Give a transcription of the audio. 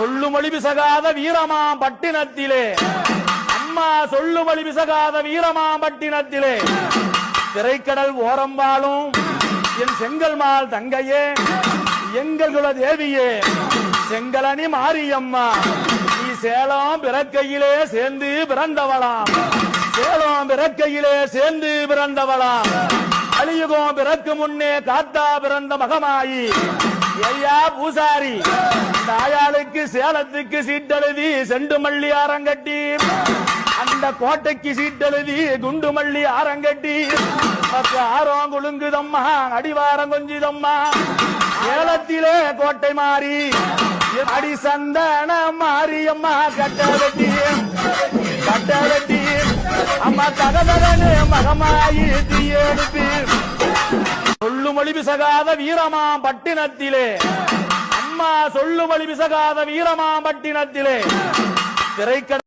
சொல்லுமொழி பிசகாத வீரமாம் பட்டினத்திலே, அம்மா சொல்லுமொழி பிசகாத வீரமாம் பட்டினத்திலே, திரைக்கடல் ஓரம் வாழும் என் செங்கல் மால் தங்கையே, எங்கள் குல தேவியே, செங்கலனி மாரியம்மா, நீ சேலம் பிறக்கையிலே சேர்ந்து பிறந்தவளாம், சேலம் பிறக்கையிலே சேர்ந்து பிறந்தவளாம், அலியுகம் பிறக்கு முன்னே காத்தா பிறந்த மகமாயி, ஐயா பூசாரி தாயாளுக்கு சேலத்துக்கு சீட்டெழுதி செண்டு மல்லி ஆரங்கட்டி, அந்த கோட்டைக்கு சீட்டெழுதி குண்டு மல்லி ஆரங்கட்டி, ஆரம் குலுங்குதம்மா அடிவாரம் கொஞ்சிதம்மா, சேலத்திலே கோட்டை மாறி அடி சந்தன மாரியம்மா கட்ட வெட்டி அம்மா தகதகனே மகமாயி தீயெடுத்து சொல்லுமொழி பிசகாத வீரமாம் பட்டினத்திலே, அம்மா சொல்லுமொழி பிசகாத வீரமாம் பட்டினத்திலே, திரைக்கடல்